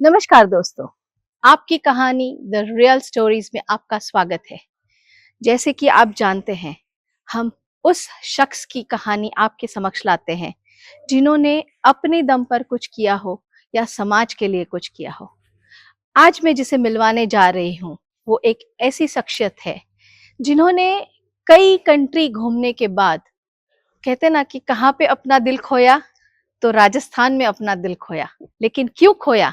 नमस्कार दोस्तों, आपकी कहानी द रियल स्टोरीज में आपका स्वागत है। जैसे कि आप जानते हैं, हम उस शख्स की कहानी आपके समक्ष लाते हैं जिन्होंने अपने दम पर कुछ किया हो या समाज के लिए कुछ किया हो। आज मैं जिसे मिलवाने जा रही हूँ वो एक ऐसी शख्सियत है जिन्होंने कई कंट्री घूमने के बाद, कहते ना कि कहाँ पे अपना दिल खोया, तो राजस्थान में अपना दिल खोया। लेकिन क्यों खोया,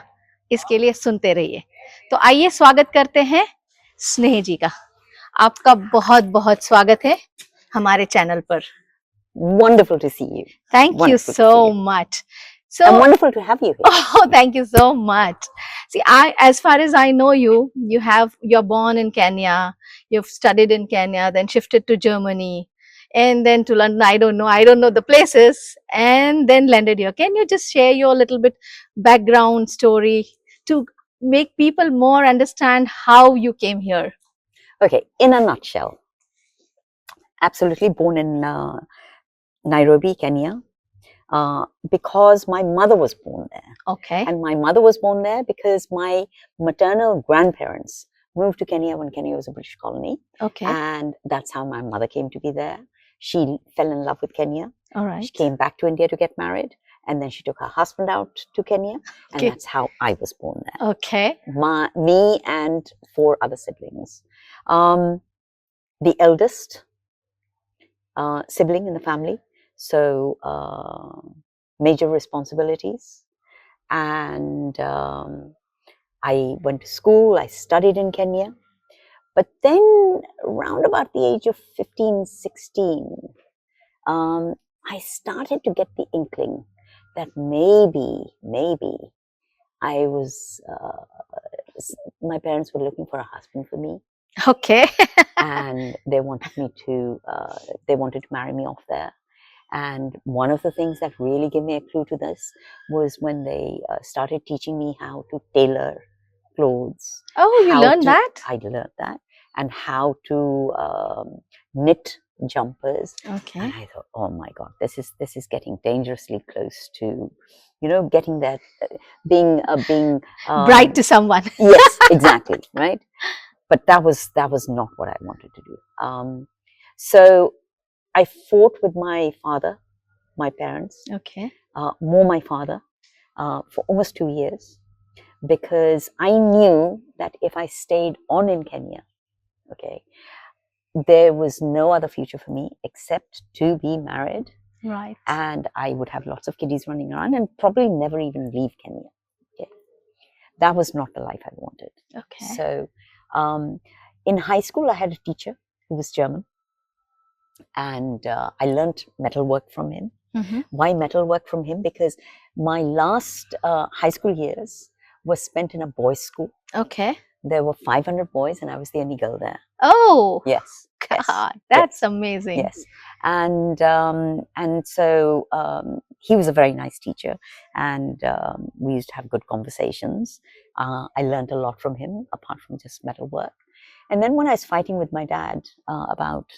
इसके लिए सुनते रहिए। तो आइए स्वागत करते हैं स्नेह जी का। आपका बहुत बहुत स्वागत है हमारे चैनल पर। Wonderful to see you. Thank you so much. And wonderful to have you here. Oh, thank you so much. See, as far as I know you're born in Kenya, you've studied in Kenya, then shifted to Germany, and then to London. I don't know the places, and then landed here. Can you just share your little bit background story to make people more understand how you came here? Okay, in a nutshell, absolutely born in Nairobi, Kenya, because my mother was born there. Okay. And my mother was born there because my maternal grandparents moved to Kenya when Kenya was a British colony. Okay. And that's how my mother came to be there. She fell in love with Kenya. All right. She came back to India to get married. And then she took her husband out to Kenya. And Okay. that's how I was born there. Okay. Me and 4 other siblings. The eldest sibling in the family. So major responsibilities. And I went to school. I studied in Kenya. But then around about the age of 15, 16, I started to get the inkling that maybe I was, my parents were looking for a husband for me. Okay. And they wanted to marry me off there. And one of the things that really gave me a clue to this was when they started teaching me how to tailor clothes. Oh, you learned that? I learned that. And how to knit jumpers. Okay. And I thought, oh my God, this is getting dangerously close to, getting that, being bright to someone. Yes, exactly, right. But that was not what I wanted to do. So I fought with my father, my parents. Okay. More my father, for almost 2 years, because I knew that if I stayed on in Kenya, okay, there was no other future for me except to be married. Right. And I would have lots of kiddies running around and probably never even leave Kenya. Okay. That was not the life I wanted. Okay. So in high school, I had a teacher who was German. And I learned metalwork from him. Mm-hmm. Why metalwork from him? Because my last high school years was spent in a boys' school. Okay. There were 500 boys and I was the only girl there. Oh! Yes. God, yes. that's amazing. Yes. And so he was a very nice teacher, and we used to have good conversations. I learned a lot from him, apart from just metalwork. And then when I was fighting with my dad about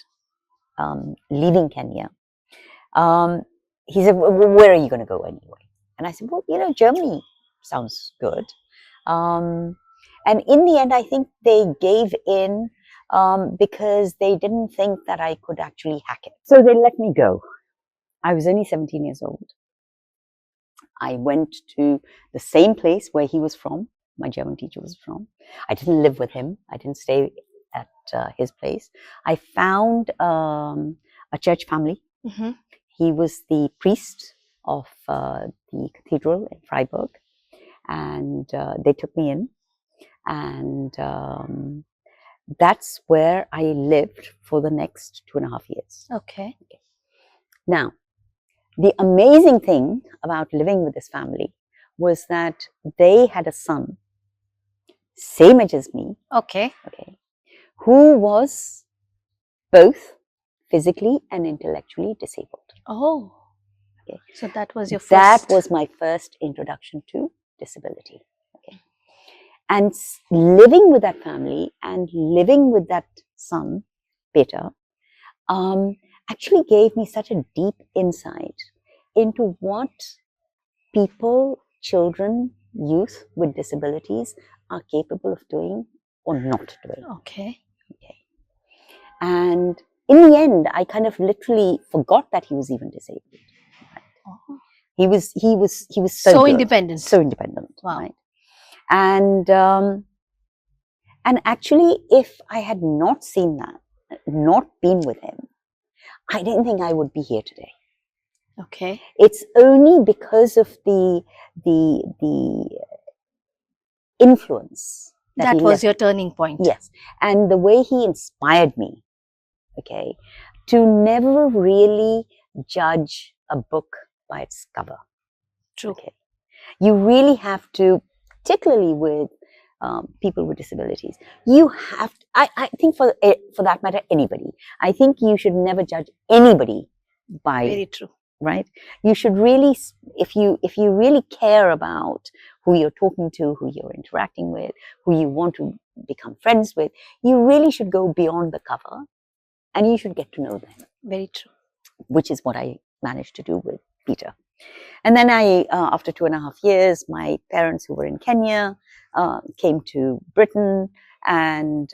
leaving Kenya, he said, well, where are you going to go anyway? And I said, well, Germany sounds good. And in the end, I think they gave in because they didn't think that I could actually hack it. So they let me go. I was only 17 years old. I went to the same place where he was from, my German teacher was from. I didn't live with him. I didn't stay at his place. I found a church family. Mm-hmm. He was the priest of the cathedral in Freiburg, and they took me in, and that's where I lived for the next 2.5 years. Okay. Now, the amazing thing about living with this family was that they had a son, same age as me, Okay. who was both physically and intellectually disabled. Oh. Okay. So that was your That first. was my first introduction to disability. Okay. And living with that family and living with that son, Peter, actually gave me such a deep insight into what people, children, youth with disabilities are capable of doing or not doing. Okay. And in the end, I kind of literally forgot that he was even disabled. Oh. He was So good, independent. so independent, Wow. right? And actually, if I had not seen that, not been with him, I didn't think I would be here today. Okay. It's only because of the influence that he was left. your turning point. Yes, and the way he inspired me, okay, to never really judge a book by its cover. True. Okay, you really have to, particularly with people with disabilities, you have to, I think for that matter, anybody, I think you should never judge anybody by, Very true. right? You should really, if you really care about who you're talking to, who you're interacting with, who you want to become friends with, you really should go beyond the cover and you should get to know them. Very true. Which is what I managed to do with Peter. And then after 2.5 years, my parents, who were in Kenya, came to Britain, and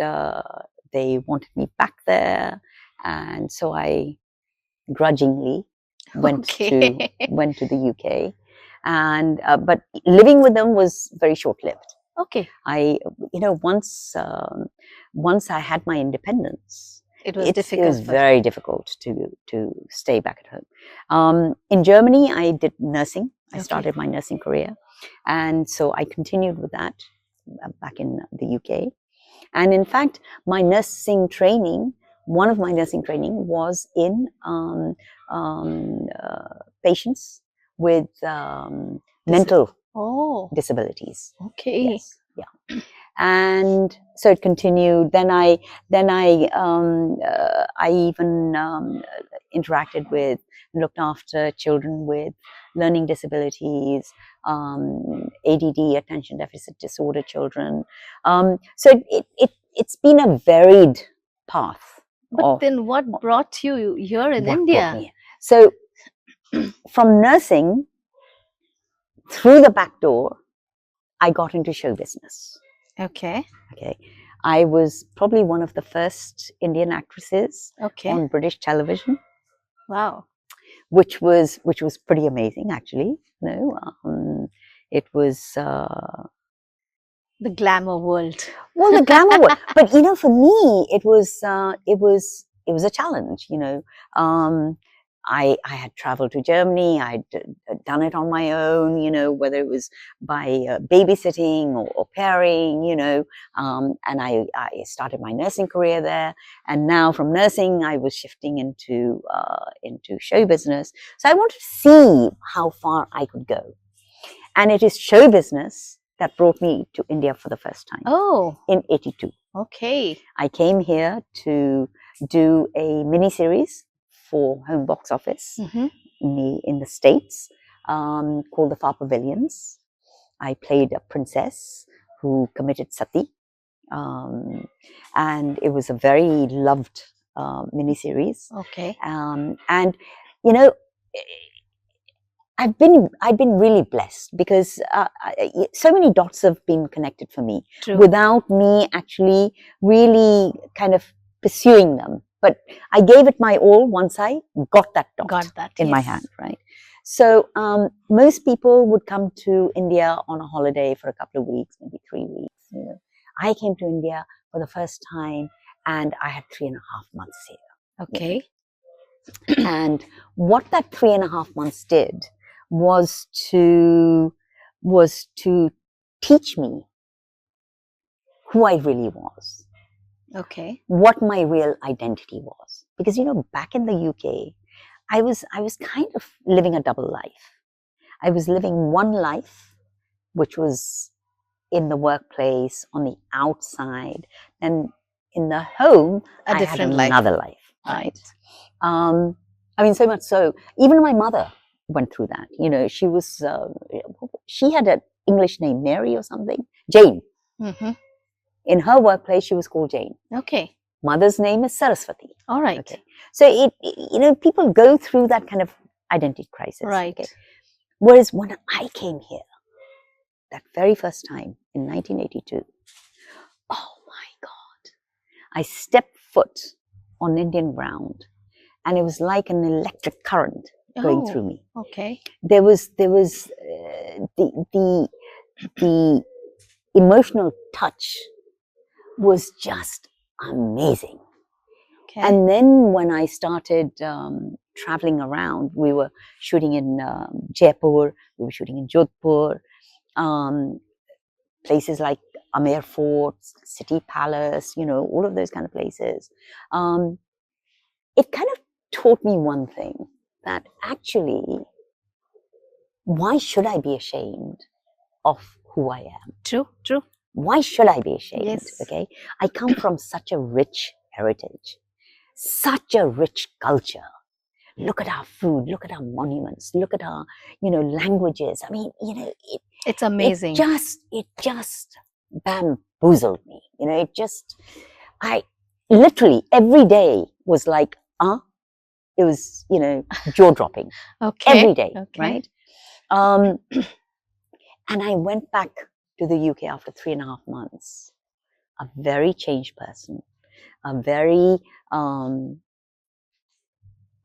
they wanted me back there. And so I grudgingly went to the UK, and but living with them was very short-lived. Okay. Once I had my independence, it was very difficult to stay back at home. In Germany, I did nursing. I started my nursing career, and so I continued with that back in the UK. And in fact, my nursing training, one of my nursing training was in patients with mental disabilities. Okay. Yes. Yeah. And so it continued. Then I even interacted with, looked after children with learning disabilities, ADD, attention deficit disorder children. So it's been a varied path. But then what brought you here in India? So from nursing, through the back door, I got into show business. Okay. I was probably one of the first Indian actresses on British television. Wow. Which was pretty amazing, actually. It was the glamour world. Well, the glamour world, but for me, it was a challenge. I had traveled to Germany. I'd done it on my own, whether it was by babysitting or pairing, and I started my nursing career there. And now from nursing, I was shifting into show business. So I wanted to see how far I could go. And it is show business that brought me to India for the first time. Oh. In 82. Okay. I came here to do a mini-series for home box office in the States, called The Far Pavilions. I played a princess who committed sati, and it was a very loved mini-series. Okay. And I've been really blessed because so many dots have been connected for me. True. Without me actually really kind of pursuing them. But I gave it my all once I got that dot in my hand, right? So most people would come to India on a holiday for a couple of weeks, maybe 3 weeks. I came to India for the first time, and I had 3.5 months here. Okay. And what that 3.5 months did was to teach me who I really was. Okay. What my real identity was. Because back in the UK, I was kind of living a double life. I was living one life which was in the workplace, on the outside, and in the home, I had another life, right? I mean, so much so, even my mother went through that. You know, she was, she had an English name, Mary or something, Jane. Mm-hmm. In her workplace, she was called Jane. Okay. Mother's name is Saraswati. All right. Okay. So you know, people go through that kind of identity crisis. Right. Okay? Whereas when I came here, that very first time in 1982, oh my God, I stepped foot on Indian ground, and it was like an electric current going through me. Okay. There was the emotional touch was just amazing. Okay. And then when I started traveling around, we were shooting in Jaipur, we were shooting in Jodhpur, places like Amer Fort, City Palace, you know, all of those kind of places. It kind of taught me one thing, that actually, why should I be ashamed of who I am? True, true. Why should I be ashamed? Yes. Okay, I come from such a rich heritage, such a rich culture. Look at our food, look at our monuments, look at our, you know, languages. I mean, you know, it's amazing. It just bamboozled me. You know, I literally every day was like, it was, you know, jaw dropping. Okay. Every day, okay. Right? And I went back to the UK after 3.5 months, a very changed person, a very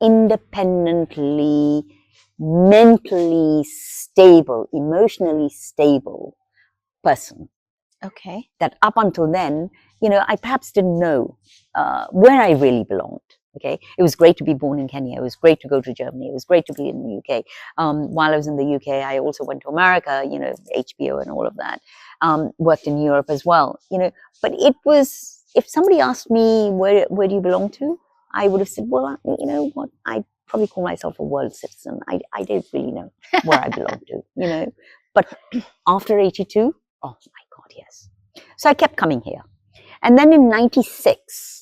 independently, mentally stable, emotionally stable person. Okay. That up until then, you know, I perhaps didn't know where I really belonged. Okay, it was great to be born in Kenya. It was great to go to Germany. It was great to be in the UK. While I was in the UK, I also went to America. You know, HBO and all of that. Worked in Europe as well. You know, but it was, if somebody asked me where do you belong to, I would have said, well, you know what, I probably call myself a world citizen. I don't really know where I belong to. You know, but after 82, oh my God, yes. So I kept coming here, and then in '96.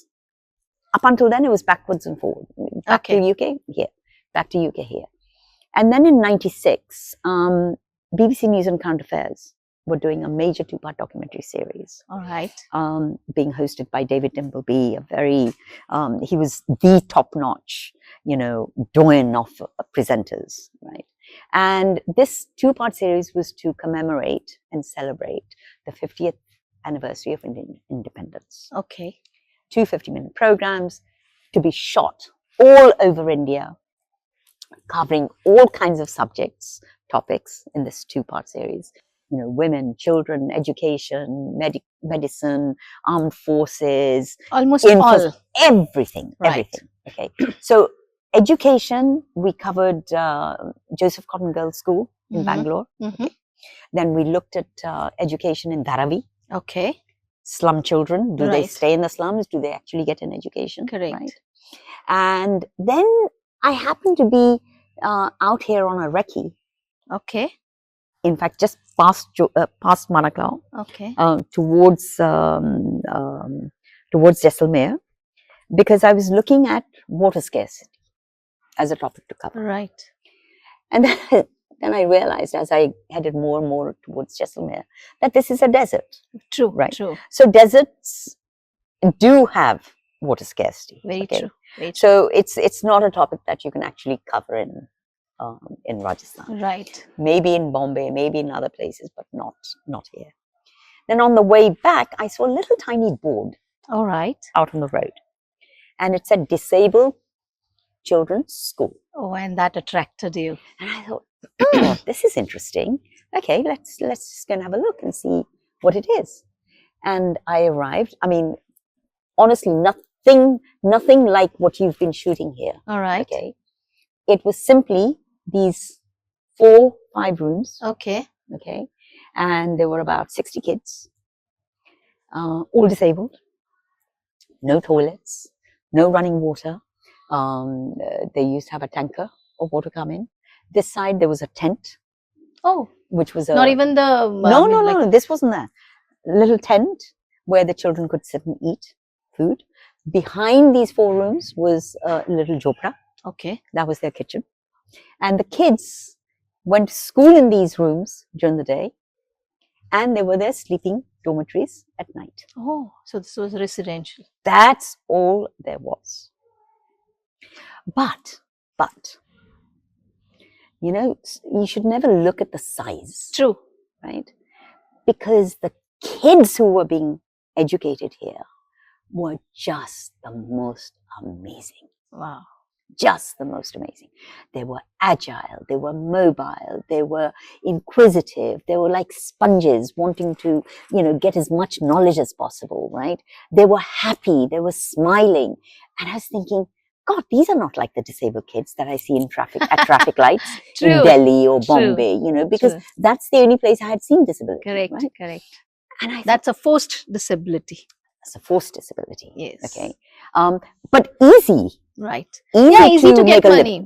Up until then, it was backwards and forward. Back to UK, here. Back to UK, here. And then in '96, BBC News and Current Affairs were doing a major 2-part documentary series. All right. Being hosted by David Dimbleby, he was the top-notch, you know, doyen of presenters, right? And this 2-part series was to commemorate and celebrate the 50th anniversary of Indian independence. Okay. 2 50-minute programs to be shot all over India, covering all kinds of topics in this 2-part series. You know, women, children, education, medicine, armed forces. Almost all. Everything, right. Everything. Okay. So education, we covered Joseph Cotton Girls' School in Bangalore. Mm-hmm. Okay. Then we looked at education in Dharavi. Okay. Slum children, do they stay in the slums? Do they actually get an education? Correct. Right? And then I happened to be out here on a recce. Okay. In fact, just past Manaklau. Okay. Towards Jaisalmer, because I was looking at water scarcity as a topic to cover. Right. And then I realized, as I headed more and more towards Jaisalmer, that this is a desert. True, right? True. So deserts do have water scarcity. Very true. Very true. So it's not a topic that you can actually cover in Rajasthan. Right. Maybe in Bombay, maybe in other places, but not here. Then on the way back, I saw a little tiny board. All right. Out on the road, and it said Disabled Children's School. Oh, and that attracted you. And I thought, oh, this is interesting. Okay, let's just go and have a look and see what it is. And I arrived. I mean, honestly, nothing like what you've been shooting here. All right. Okay. It was simply these 4-5 rooms. Okay. Okay. And there were about 60 kids, all disabled. No toilets, no running water. They used to have a tanker of water come in. This side, there was a tent. Oh. which was Not even the no, this wasn't that. Little tent where the children could sit and eat food. Behind these 4 rooms was a little jhopra. Okay. That was their kitchen. And the kids went to school in these rooms during the day, and they were there sleeping dormitories at night. Oh, so this was residential. That's all there was. But, you know, you should never look at the size. True. Right? Because the kids who were being educated here were just the most amazing. Wow. Just the most amazing. They were agile, they were mobile, they were inquisitive, they were like sponges wanting to, you know, get as much knowledge as possible, right? They were happy, they were smiling. And I was thinking, God, these are not like the disabled kids that I see in at traffic lights in Delhi or Bombay, you know, because that's the only place I had seen disability. Correct, right? correct. And I thought, that's a forced disability. It's a forced disability. Yes. Okay. But easy. Right. Easy to get money.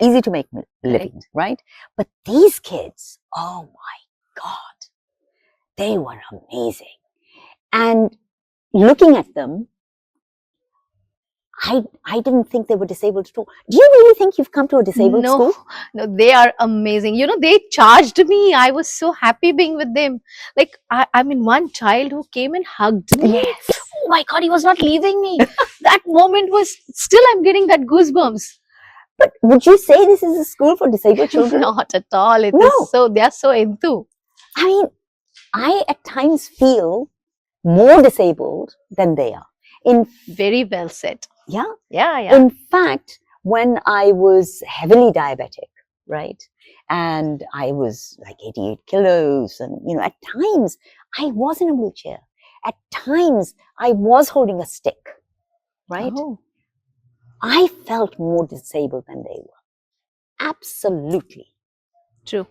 Easy to make a living, right? But these kids, oh my God, they were amazing. And looking at them, I didn't think they were disabled at all. Do you really think you've come to a disabled school? No, they are amazing. You know, they charged me. I was so happy being with them. Like, I mean, one child who came and hugged me. Yes. Oh my God, he was not leaving me. That moment was, still I'm getting that goosebumps. But would you say this is a school for disabled children? Not at all. It is so, they are so enthused. I mean, I at times feel more disabled than they are. Very well said. Yeah. In fact, when I was heavily diabetic, right, and I was like 88 kilos, and, you know, at times I was in a wheelchair. At times I was holding a stick, right? Oh. I felt more disabled than they were. Absolutely. True.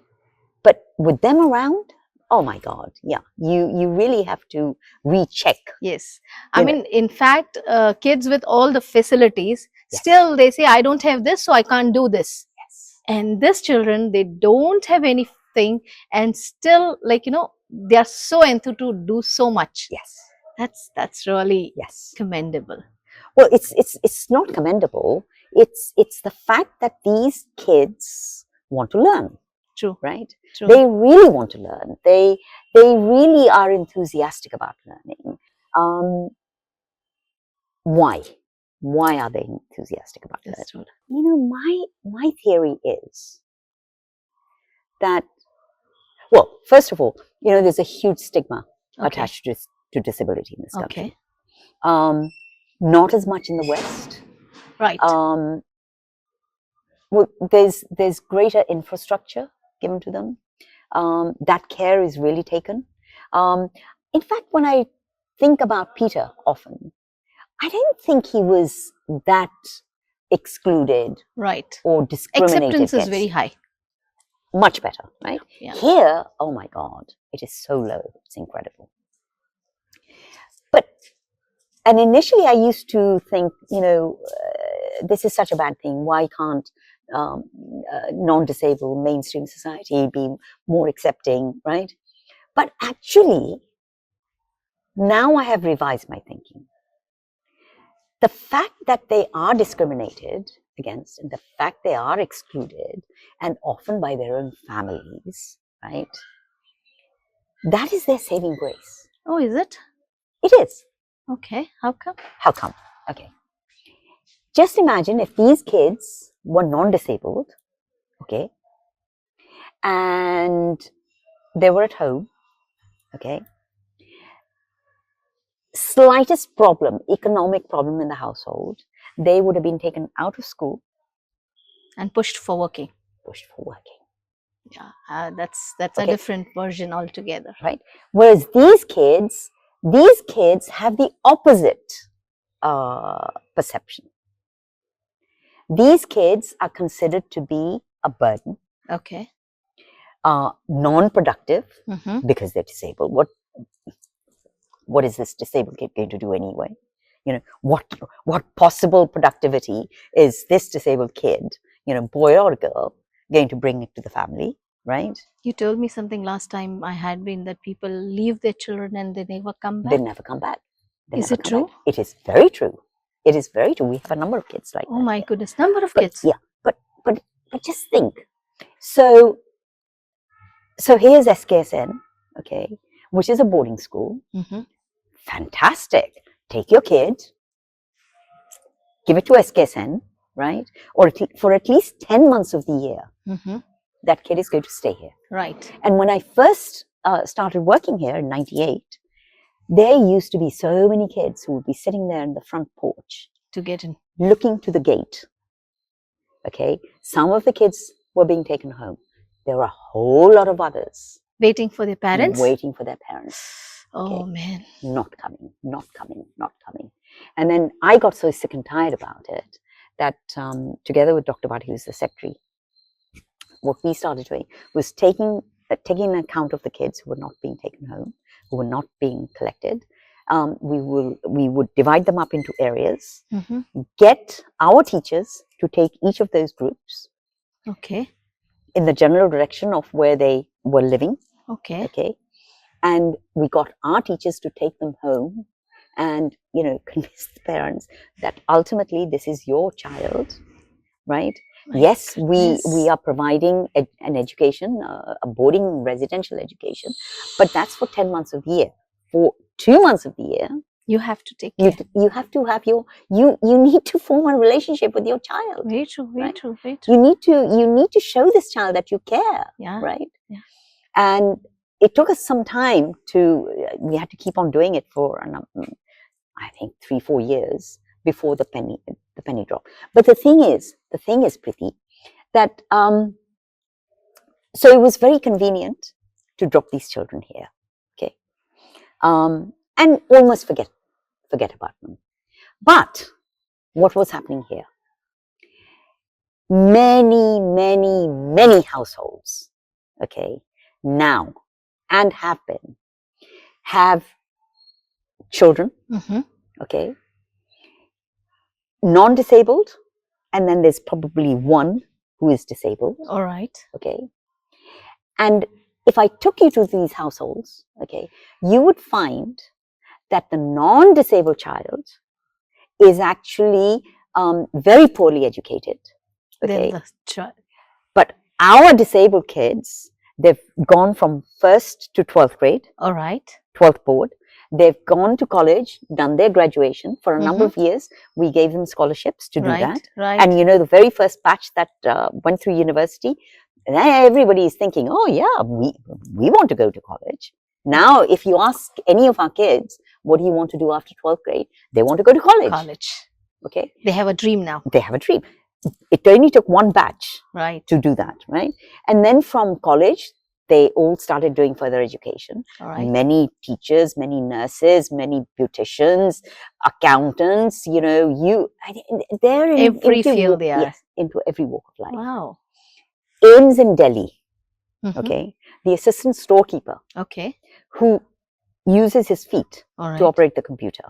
But with them around, oh my God, yeah, you really have to recheck. Yes. I mean, in fact, kids with all the facilities, still they say, I don't have this, so I can't do this. Yes. And these children, they don't have anything, and still, like, you know, they are so enthused to do so much. Yes. That's really commendable. Well, it's not commendable. It's the fact that these kids want to learn. True. Right? True. They really want to learn. They really are enthusiastic about learning. Why? Why are they enthusiastic about learning? True. You know, my theory is that, well, first of all, you know, there's a huge stigma attached to disability in this country. Not as much in the West. Right. Well, there's greater infrastructure given to them. That care is really taken. In fact, when I think about Peter often, I don't think he was that excluded, or discriminated. Acceptance is very high. Much better, right? Yeah. Here, oh my God, it is so low. It's incredible. And initially I used to think, you know, this is such a bad thing. Why can't non-disabled mainstream society be more accepting, right? But actually, now I have revised my thinking. The fact that they are discriminated against, and the fact they are excluded, and often by their own families, right? That is their saving grace. Oh, is it? It is. Okay. How come? How come? Okay. Just imagine if these kids were non-disabled, okay, and they were at home, okay, slightest problem, economic problem in the household, they would have been taken out of school and pushed for working. Yeah, that's a different version altogether, right? Whereas these kids have the opposite perception. These kids are considered to be a burden. Okay. Non-productive because they're disabled. What is this disabled kid going to do anyway? You know, what possible productivity is this disabled kid, you know, boy or girl, going to bring it to the family? right? You told me something last time I had been that people leave their children and they never come They back. never come back. They Is never it come true? back. It is very true. It is very true. We have a number of kids like Oh that my here. goodness, number of But kids. yeah, but just think. So here's SKSN, okay, which is a boarding school. Mm-hmm. Fantastic. Take your kid, give it to SKSN, right? Or for at least 10 months of the year, Mm-hmm. that kid is going to stay here. Right. And when I first started working here in 98, there used to be so many kids who would be sitting there in the front porch To get in. looking to the gate. Okay, some of the kids were being taken home. There were a whole lot of others Waiting for their parents? waiting for their parents. Oh Okay. man. Not coming, not coming, not coming. And then I got so sick and tired about it that together with Dr. Bhatt, who's the secretary, what we started doing was taking account of the kids who were not being taken home, who were not being collected. We would divide them up into areas, Mm-hmm. get our teachers to take each of those groups Okay. in the general direction of where they were living. Okay. Okay. And we got our teachers to take them home and, convince the parents that ultimately this is your child, right? My yes, goodness. we are providing an education, a boarding residential education, but that's for 10 months of the year. For 2 months of the year, You have to take care. you have to have you need to form a relationship with your child. Very true, very right? true, very true. You need to show this child that you care, Yeah. right? Yeah. And it took us some time we had to keep on doing it for, I think, 3-4 years before the penny drop. But the thing is, Preeti, that so it was very convenient to drop these children here, okay, and almost forget about them. But what was happening here? Many households, okay, now and have children, Mm-hmm. okay, non-disabled, and then there's probably one who is disabled. All right. Okay. And if I took you to these households, okay, you would find that the non-disabled child is actually very poorly educated. Okay. Then the child. But our disabled kids, they've gone from 1st to 12th grade. All right. 12th board. They've gone to college, done their graduation. For a number of years, we gave them scholarships to do that. Right. And the very first batch that went through university, everybody is thinking, oh yeah, we want to go to college. Now, if you ask any of our kids, what do you want to do after 12th grade? They want to go to college. Okay. They have a dream now. They have a dream. It only took one batch to do that, right? And then from college, they all started doing further education. Right. Many teachers, many nurses, many beauticians, accountants, they're in every field they are. Yes, into every walk of life. Wow. AIMS in Delhi, okay, the assistant storekeeper, okay, who uses his feet to operate the computer,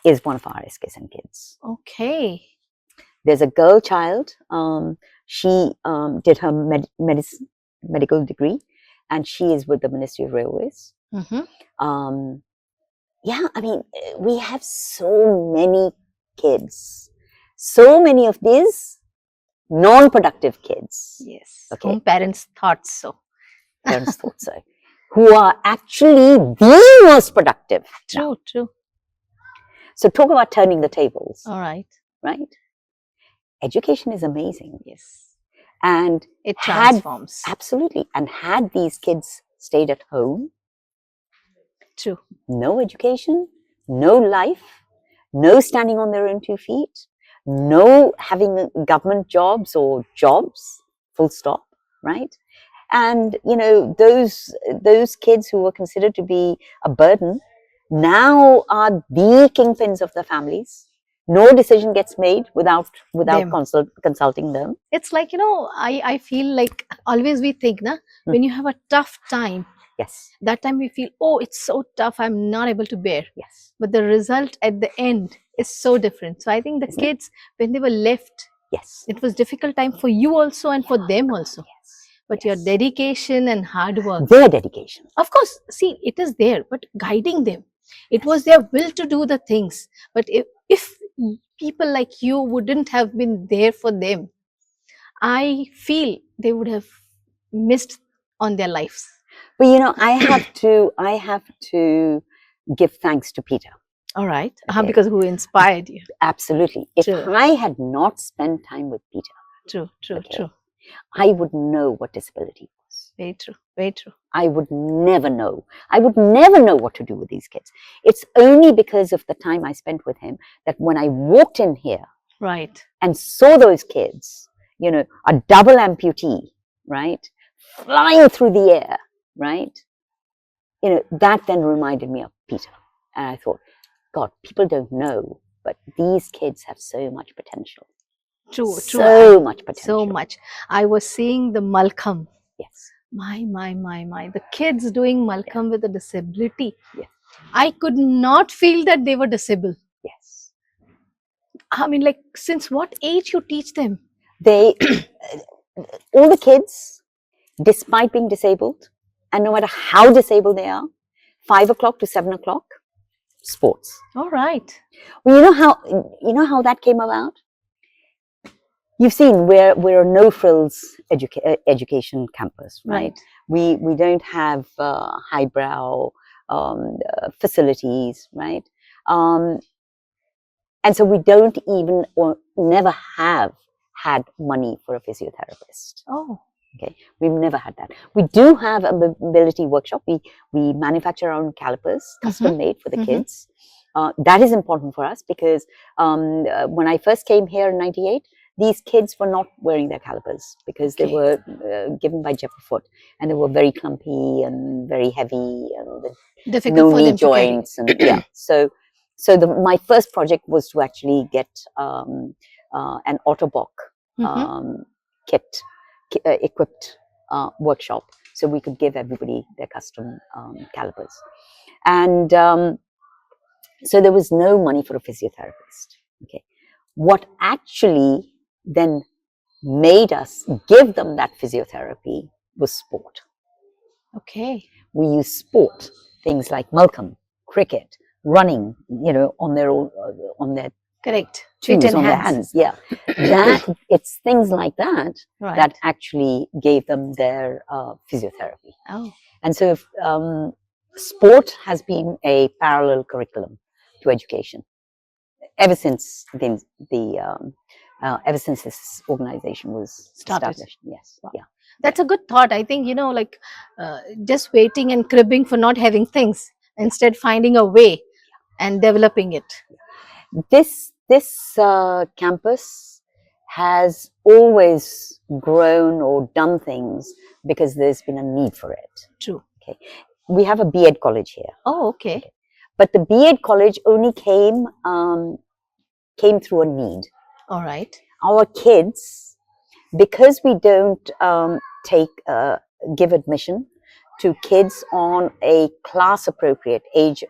is one of our SKSN kids. Okay. There's a girl child. She did her medical degree, and she is with the Ministry of Railways. Yeah, I mean, we have so many kids, so many of these non-productive kids. Yes. Okay. Whom parents thought so. Parents thought so. Who are actually the most productive. True, true. So talk about turning the tables. All right. Right? Education is amazing. Yes. And it transforms. Absolutely. And had these kids stayed at home, true, no education, no life, no standing on their own 2 feet, no having government jobs or jobs, full stop, right? And, those kids who were considered to be a burden now are the kingpins of their families. No decision gets made without consulting them. It's like, I feel like always we think, when you have a tough time, yes, that time we feel, oh, it's so tough, I'm not able to bear. Yes. But the result at the end is so different. So I think the kids, when they were left, yes, it was difficult time for you also and for them also. Yes. but your Yes. dedication and hard work. Their dedication. Of course, see, it is there, but guiding them. It was Yes. their will to do the things. But if people like you wouldn't have been there for them, I feel they would have missed on their lives. But I have to give thanks to Peter. All right. Okay. Because who inspired you? Absolutely. If True. I had not spent time with Peter, True, Okay. true. I would know what disability was. Very true, very true. I would never know. I would never know what to do with these kids. It's only because of the time I spent with him that when I walked in here Right. and saw those kids, a double amputee, right, flying through the air, right, that then reminded me of Peter. And I thought, God, people don't know, but these kids have so much potential. True, So much potential. So much. I was seeing the Malcolm. Yes. My. The kids doing Malcolm with a disability. Yes. I could not feel that they were disabled. Yes. I mean, like, since what age you teach them? All the kids, despite being disabled, and no matter how disabled they are, 5 o'clock to 7 o'clock, sports. All right. Well, you know how that came about? You've seen we're a no frills education campus, right? We don't have highbrow facilities, right? And so we don't even or never have had money for a physiotherapist. Oh. Okay, we've never had that. We do have a mobility workshop. We manufacture our own calipers, custom made for the kids. That is important for us because when I first came here in '98, these kids were not wearing their calipers because they were given by Jefferfoot, and they were very clumpy and very heavy and difficult for knee them joints to carry. And So my first project was to actually get an Autobock kit equipped workshop so we could give everybody their custom calipers. And so there was no money for a physiotherapist. Okay, what actually then made us give them that physiotherapy was sport. Okay. We use sport, things like Malcolm, cricket, running, on their own, on their correct shoes, on their hands. Yeah, it's things like that that actually gave them their physiotherapy. Oh. And so sport has been a parallel curriculum to education ever since ever since this organization was established. Yes. Wow. Yeah. That's a good thought. I think, just waiting and cribbing for not having things, instead finding a way and developing it. This campus has always grown or done things because there's been a need for it. True. Okay. We have a B.Ed college here. Oh, okay. But the B.Ed college only came through a need. All right. Our kids, because we don't give admission to kids on a class appropriate age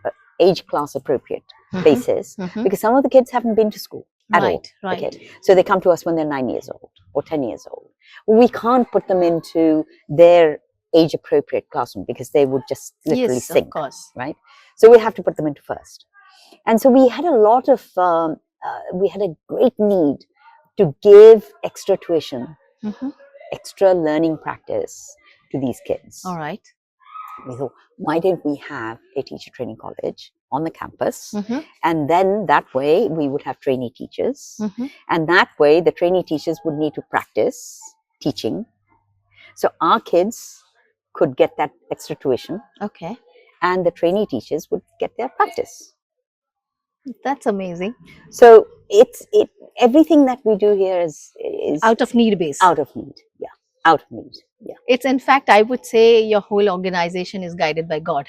class appropriate basis, because some of the kids haven't been to school at all. Right. Okay, so they come to us when they're 9 years old or 10 years old. We can't put them into their age appropriate classroom because they would just literally sink. Of course. Right. So we have to put them into first. And so we had we had a great need to give extra tuition, extra learning practice to these kids. All right. We thought, why don't we have a teacher training college on the campus? And then that way we would have trainee teachers. And that way the trainee teachers would need to practice teaching. So our kids could get that extra tuition. Okay. And the trainee teachers would get their practice. That's amazing. So everything that we do here is out of need base. Out of need. Yeah. Out of need. Yeah. It's, in fact, I would say your whole organization is guided by God.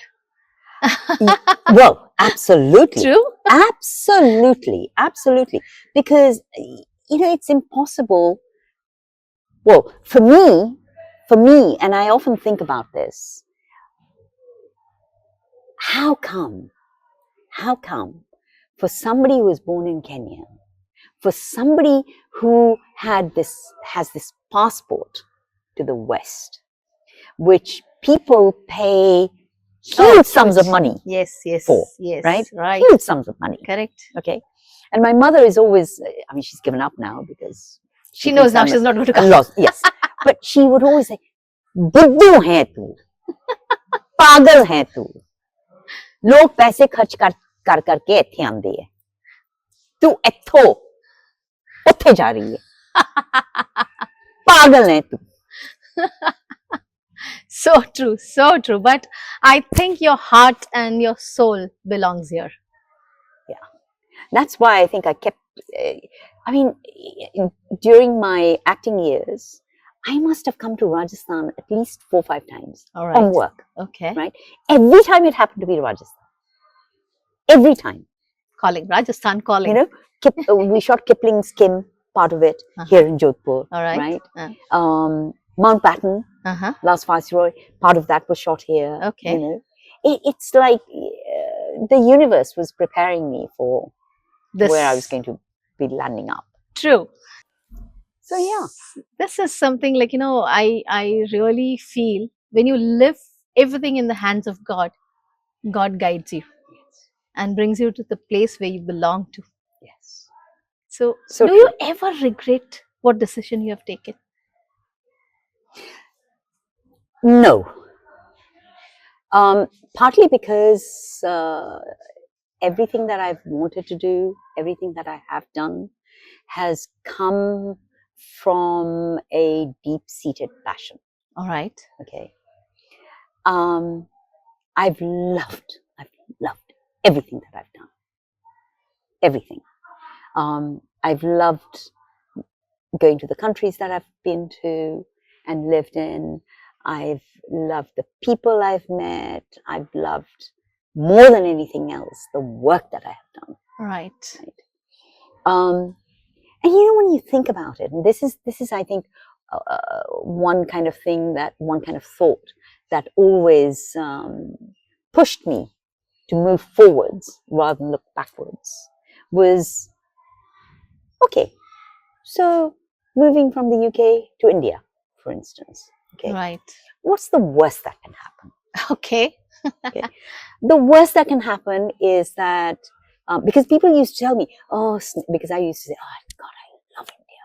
Well, absolutely. True. Absolutely. Because, it's impossible. Well, for me, and I often think about this, how come for somebody who was born in Kenya, for somebody who has this passport, to the West, which people pay huge sums of money Yes, for, yes, right? right. Huge sums of money. Correct. Okay. And my mother is always, I mean, she's given up now because she knows now she's not going to come. Lost, yes. But she would always say, बुद्धू है तू, पागल है तू, लोग पैसे खर्च कर करके इत्थे आंदे है, तू इत्थों उत्थे जा रही है, पागल है तू. So true, so true. But I think your heart and your soul belongs here. Yeah, that's why I think I kept. I mean, during my acting years, I must have come to Rajasthan at least 4 or 5 times on work. Okay. Right. Every time it happened to be Rajasthan. Every time. Calling Rajasthan, calling. You know, we shot Kipling's Kim, part of it, here in Jodhpur. All right. Mountbatten, Last Viceroy, part of that was shot here. Okay. You know, it's like the universe was preparing me for where I was going to be landing up. True. So yeah, this is something like, you know, I really feel when you live everything in the hands of God, God guides you and brings you to the place where you belong to. Yes. So do you ever regret what decision you have taken? No. Partly because everything that I've wanted to do, everything that I have done has come from a deep-seated passion. All right. Okay. I've loved everything that I've done. Everything. I've loved going to the countries that I've been to and lived in. I've loved the people I've met. I've loved, more than anything else, the work that I have done. Right. And you know, when you think about it, and this is I think one kind of thing, that one kind of thought that always pushed me to move forwards rather than look backwards, was, okay, so moving from the UK to India, for instance. Okay. Right. What's the worst that can happen? Okay. Okay. The worst that can happen is that, because people used to tell me, because I used to say, oh God, I love India,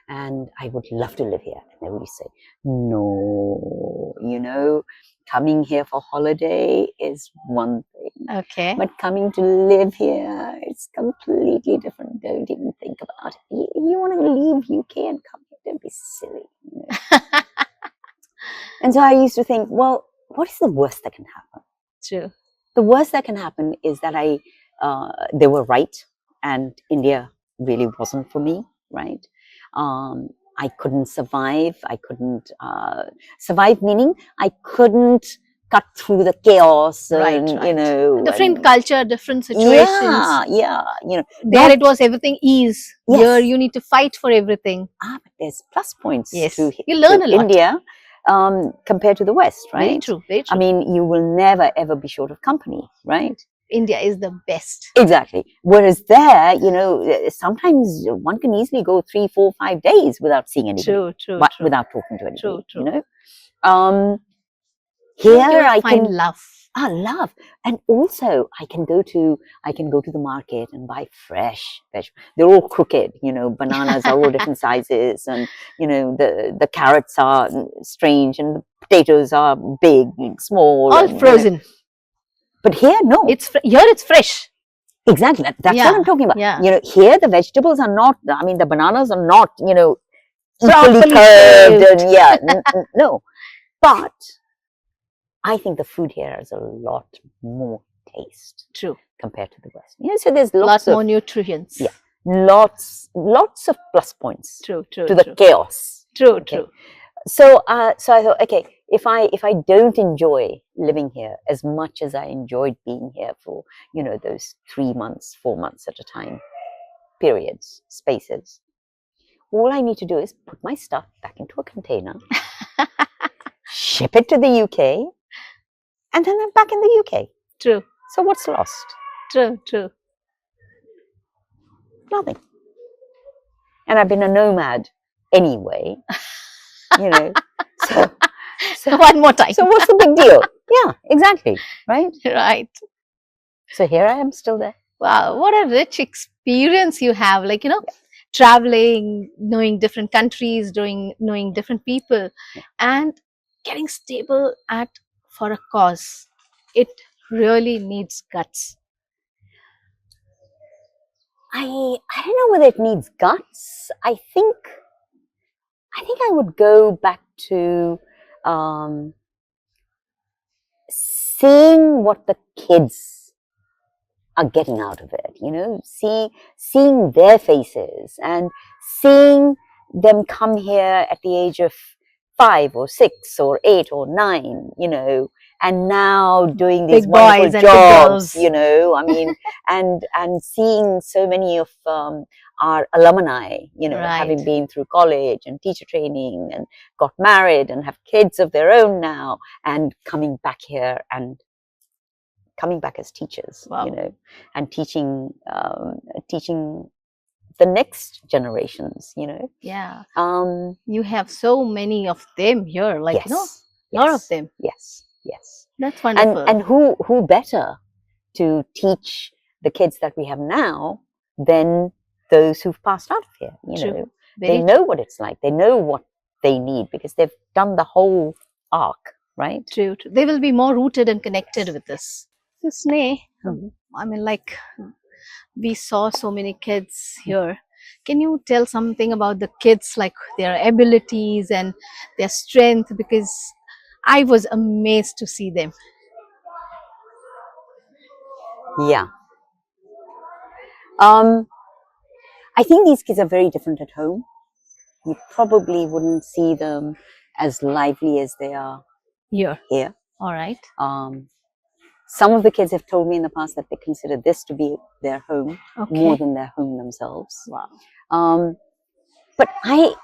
and I would love to live here. And they would say, no, you know, coming here for holiday is one thing. Okay. But coming to live here, it's completely different. Don't even think about it. You want to leave UK and come here, don't be silly. You know? And so I used to think, well, what is the worst that can happen? True. The worst that can happen is that they were right, and India really wasn't for me, right? I couldn't survive. I couldn't survive, meaning I couldn't cut through the chaos, and you know, different culture, different situations. Yeah, you know, there it was everything ease. Yes. Here you need to fight for everything. But there's plus points. Yes, to you learn a lot. India, compared to the West, right? Very true, very true. I mean, you will never ever be short of company, right? India is the best. Exactly. Whereas there, you know, sometimes one can easily go 3, 4, 5 days without seeing anybody. True. Without talking to anybody. True. You know, here I find can love. Love, and also I can go to the market and buy fresh vegetables. They're all crooked, you know. Bananas are all different sizes, and you know the carrots are strange, and the potatoes are big and small, all frozen. You know. But here, no. Here it's fresh. Exactly. That's what I'm talking about. Yeah. You know, here the vegetables are not. I mean, the bananas are not. You know, properly curved, and no. But I think the food here has a lot more taste. True. Compared to the West. Yeah, so there's lots more nutrients. Yeah. Lots of plus points. True. To the chaos. True. So I thought, okay, if I don't enjoy living here as much as I enjoyed being here for, you know, those 3 months, 4 months at a time, periods, spaces, all I need to do is put my stuff back into a container, ship it to the UK, and then I'm back in the UK. True. So what's lost? True. Nothing. And I've been a nomad anyway. you know. So, so, One more time. so what's the big deal? Yeah, exactly, right? Right. So here I am still there. Wow, what a rich experience you have. Like, traveling, knowing different countries, knowing different people, Yeah. and getting stable at for a cause. It really needs guts. I don't know whether it needs guts. I think I would go back to um, seeing what the kids are getting out of it, seeing their faces and seeing them come here at the age of 5 or 6 or 8 or 9, and now doing these Big wonderful boys and big jobs, girls. I mean, and seeing so many of our alumni, Right. having been through college and teacher training and got married and have kids of their own now and coming back here and coming back as teachers, Wow. and teaching the next generations, Yeah. Um, You have so many of them here, like, yes, a lot of yes, them. yes, yes. That's And wonderful. and who better to teach the kids that we have now than those who've passed out of here? True. They Very know what it's like. They know what they need because they've done the whole arc, right? true. True. They will be more rooted and connected with this. So, Sneh, Mhm. I mean, like, we saw so many kids here. Can you tell something about the kids, like their abilities and their strength? Because I was amazed to see them. Yeah. Um, I think these kids are very different at home. You probably wouldn't see them as lively as they are Here. here. All right. Some of the kids have told me in the past that they consider this to be their home more Okay. than their home themselves. Wow. But I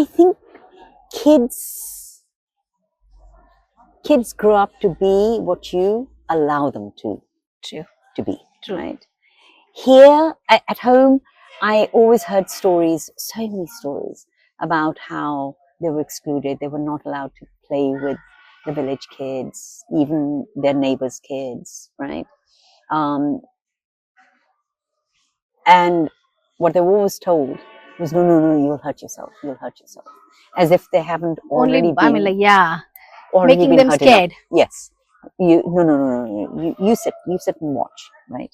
think kids grow up to be what you allow them to True. be, True. right? Here at home, I always heard stories, so many stories, about how they were excluded. They were not allowed to play with the village kids, even their neighbors' kids, right? And what they were always told was, no, no, no, you'll hurt yourself. You'll hurt yourself. As if they haven't Only, I mean, like, yeah, making them hurt enough. scared. Yes. No, no, no, no. You sit and watch, right?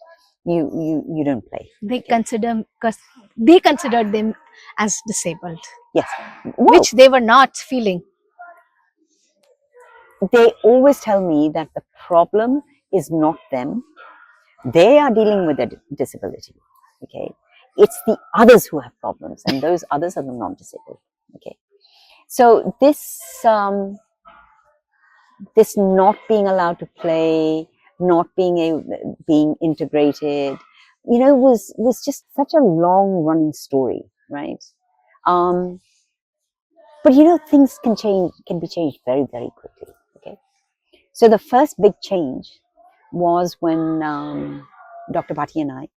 You don't play. They Okay. they considered them as disabled, Yes. Well, which they were not feeling. they always tell me that the problem is not them. They are dealing with a disability. Okay. It's the others who have problems, and those others are the non-disabled. Okay. So this not being allowed to play, not being integrated, was just such a long running story, right? Um, but things can be changed very, very quickly. Okay, so the first big change was when Dr. Bhatti and I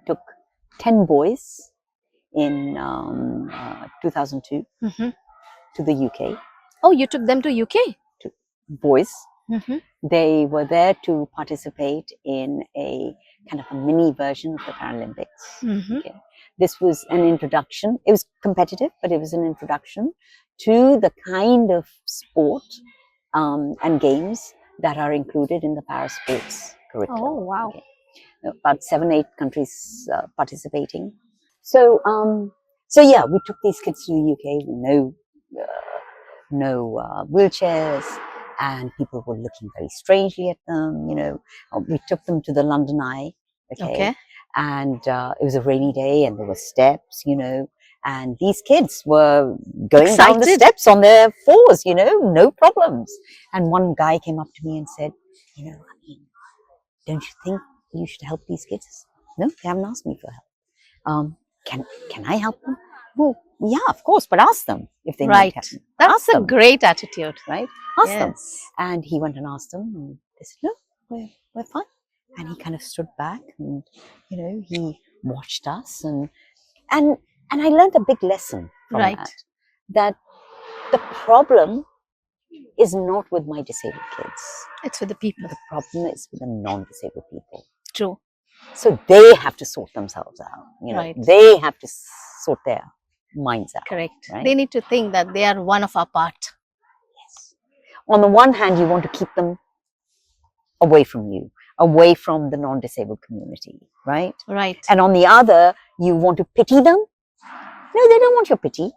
took 10 boys in 2002 Mm-hmm. to the UK. Oh, you took them to UK? To boys. Mm-hmm. They were there to participate in a kind of a mini version of the Paralympics. Mm-hmm. Okay. This was an introduction. It was competitive, but it was an introduction to the kind of sport and games that are included in the para sports curriculum. Oh, wow. Okay. About 7-8 countries participating. So, yeah, we took these kids to the UK with no wheelchairs, and people were looking very strangely at them. We took them to the London Eye, okay, and it was a rainy day, and there were steps, and these kids were going down the steps on their fours, no problems. And one guy came up to me and said, I mean, don't you think you should help these kids? No, they haven't asked me for help. Can I help them? Well, yeah, of course, but ask them if they need help. That's a great attitude, right? Ask them. And he went and asked them, and they said, no, we're fine. And he kind of stood back, and he watched us, and I learned a big lesson from Right. that the problem is not with my disabled kids. It's for the people. The problem is with the non-disabled people. True. So they have to sort themselves out. Right. They have to sort their minds out. Correct. Right? They need to think that they are one of our part. Yes. On the one hand, you want to keep them away from you, away from the non-disabled community, right? Right. And on the other, you want to pity them. No, they don't want your pity.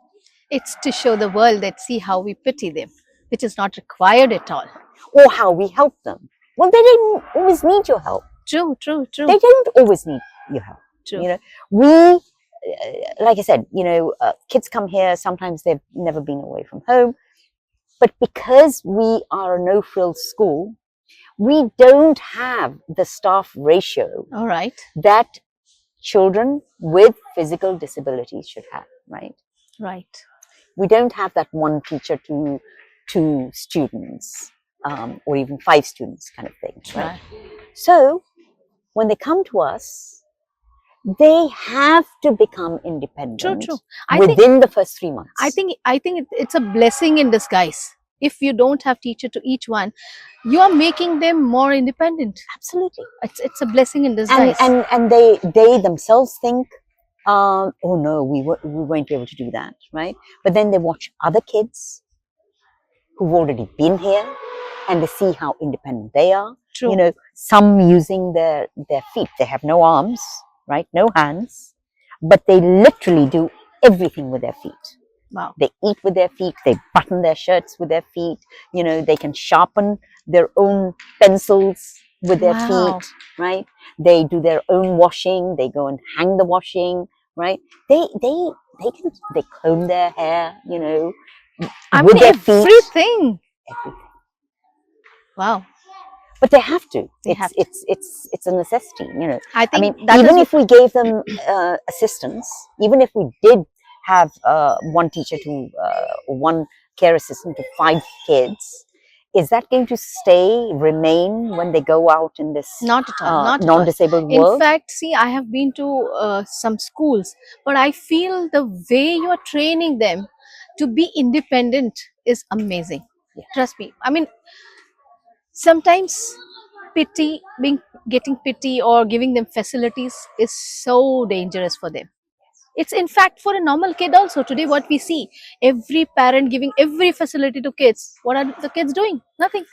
It's to show the world that see how we pity them, which is not required at all. Or how we help them. Well, they don't always need your help. True, true, true. They don't always need your help. True. We, like I said, kids come here, sometimes they've never been away from home. But because we are a no-frills school, we don't have the staff ratio All right. that children with physical disabilities should have, right? Right. We don't have that one teacher to 2 students, or even 5 students kind of thing, right? So when they come to us, they have to become independent. True. Within the first 3 months. I think it's a blessing in disguise. If you don't have teacher to each one, you are making them more independent. Absolutely. It's a blessing in disguise. And they themselves think, oh no, we won't be able to do that, right? But then they watch other kids who've already been here and they see how independent they are. True. Some using their feet. They have no arms, right? No hands, but they literally do everything with their feet. Wow. They eat with their feet. They button their shirts with their feet. They can sharpen their own pencils with their feet, right? They do their own washing. They go and hang the washing, right? They comb their hair, with their feet. Everything. Wow. But they have to. It's a necessity, I mean, even if we gave them assistance, even if we did have one teacher to one care assistant to 5 kids, is that going to remain when they go out in this not at all, non-disabled world? In fact, see, I have been to some schools, but I feel the way you are training them to be independent is amazing. Yeah. Trust me. I mean, sometimes getting pity or giving them facilities is so dangerous for them. It's in fact for a normal kid also. Today what we see, every parent giving every facility to kids. What are the kids doing? Nothing.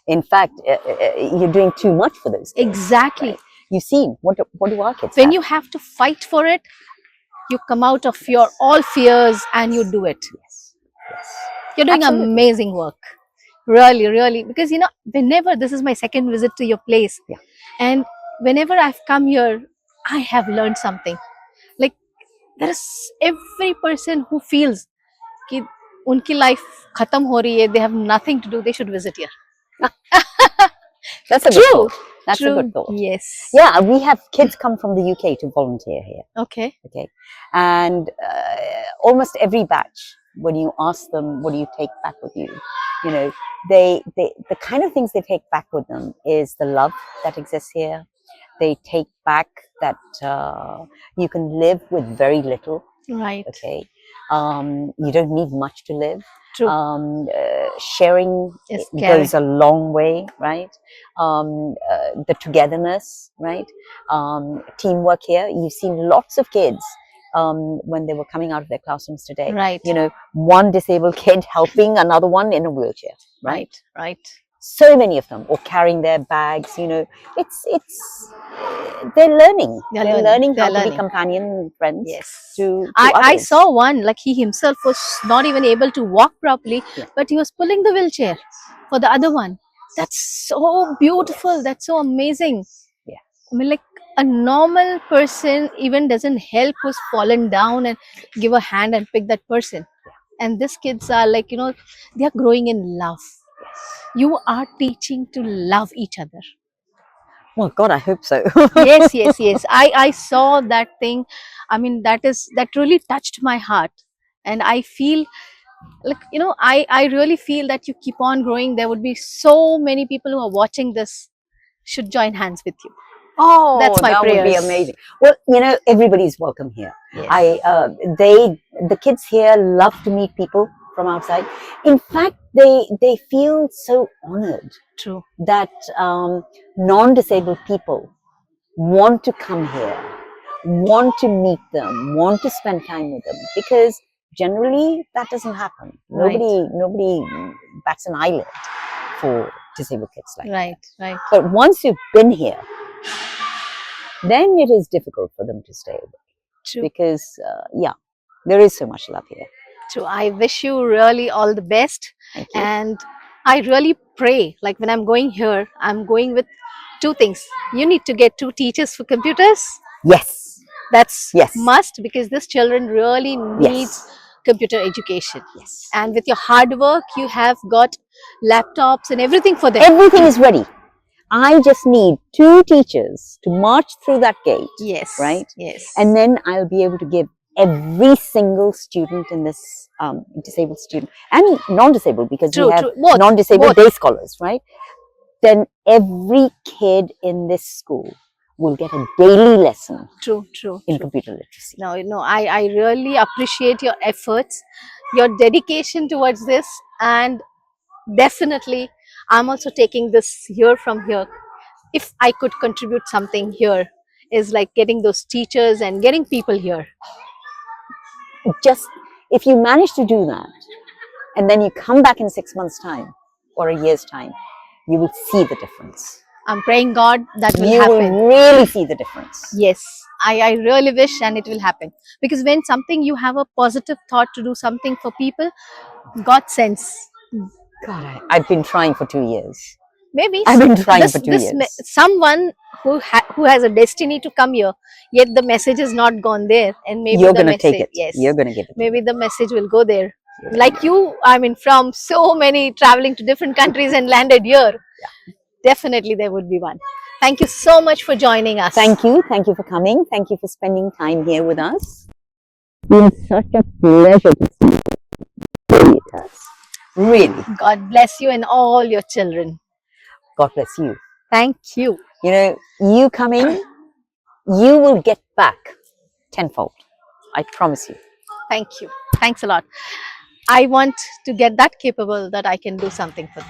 In fact, you're doing too much for those kids. Exactly. Right? You've seen, what do our kids When have? you have to fight for it, you come out of your all fears and you do it. Yes. You're doing Absolutely. Amazing work. Really, because whenever, this is my second visit to your place, and whenever I've come here, I have learned something. Like, there is every person who feels कि उनकी life खत्म हो रही है, they have nothing to do, they should visit here. That's a good thought. That's a good thought. Yes. Yeah, we have kids come from the UK to volunteer here. Okay. And almost every batch, when you ask them, what do you take back with you? The kind of things they take back with them is the love that exists here. They take back that you can live with very little. Right. Okay. You don't need much to live. True. Sharing goes a long way, right? The togetherness, right? Teamwork here. You've seen lots of kids when they were coming out of their classrooms today. Right. One disabled kid helping another one in a wheelchair. Right. So many of them, or carrying their bags. They're learning. They're learning how to be companion friends. Yes. To I saw one, like he himself was not even able to walk properly, but he was pulling the wheelchair for the other one. That's so beautiful. That's so amazing. Yeah. I mean, like, a normal person even doesn't help who's fallen down and give a hand and pick that person. And these kids are like, they are growing in love. You are teaching to love each other. Well, God, I hope so. Yes. I saw that thing. I mean, that really touched my heart. And I feel like, I really feel that you keep on growing. There would be so many people who are watching this should join hands with you. Oh, That's my that would be prayers. amazing. Well, everybody's welcome here. Yes. The kids here love to meet people from outside. In fact, they feel so honored True. that non-disabled people want to come here, want to meet them, want to spend time with them, because generally that doesn't happen. Right. Nobody bats an eyelid for disabled kids like that. Right. But once you've been here, then it is difficult for them to stay away. True. Because there is so much love here. True. I wish you really all the best. Thank you. And I really pray, like when I'm going here, I'm going with two things. You need to get 2 teachers for computers. Yes. That's Yes. must, because this children really needs computer education. Yes. And with your hard work, you have got laptops and everything for them. Everything is ready. I just need 2 teachers to march through that gate. Yes. Right? Yes. And then I'll be able to give every single student in this disabled student and non-disabled, because True, we have true. Both. non-disabled day scholars, right? Then every kid in this school will get a daily lesson True. in computer literacy. No, I really appreciate your efforts, your dedication towards this, and definitely I'm also taking this here from here. If I could contribute something here, is like getting those teachers and getting people here. Just if you manage to do that, and then you come back in 6 months' time or a year's time, you will see the difference. I'm praying God that will You happen. will really see the difference. Yes, I really wish, and it will happen. Because when something, you have a positive thought to do something for people, God sends. God, I've been trying for 2 years. Maybe I've been trying for 2 years. Someone who has a destiny to come here, yet the message is not gone there, and maybe You're the going to message, take it. yes, You're going to give it. maybe the message will go there. Like you, I mean, from so many traveling to different countries and landed here. Yeah. Definitely there would be one. Thank you so much for joining us. Thank you. Thank you for coming. Thank you for spending time here with us. It's such a pleasure to see you. Really, it has. Really. God bless you and all your children. God bless you. Thank you. You coming, you will get back tenfold. I promise you. Thank you. Thanks a lot. I want to get that capable that I can do something for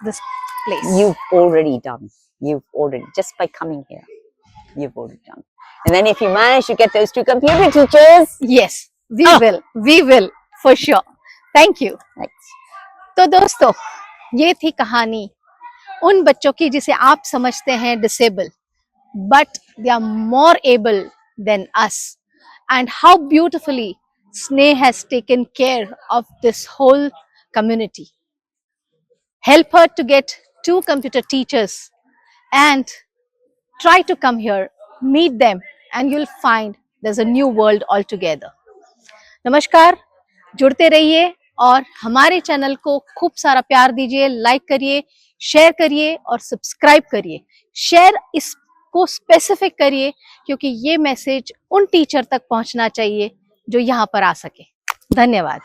this place. You've already done. Just by coming here, you've already done. And then if you manage to get those 2 computer teachers. Yes, we will for sure. Thank you. Thanks. तो दोस्तों, ये थी कहानी उन बच्चों की जिसे आप समझते हैं disable, but they are more able than us. And how beautifully Sneh has taken care of this whole community. Help her to get 2 computer teachers and try to come here, meet them, and you'll find there's a new world altogether. नमस्कार, जुड़ते रहिए और हमारे channel को खूब सारा प्यार दीजिए, लाइक करिए, शेयर करिए और सब्सक्राइब करिए. शेयर इसको स्पेसिफिक करिए, क्योंकि ये मैसेज उन टीचर तक पहुंचना चाहिए जो यहाँ पर आ सके. धन्यवाद.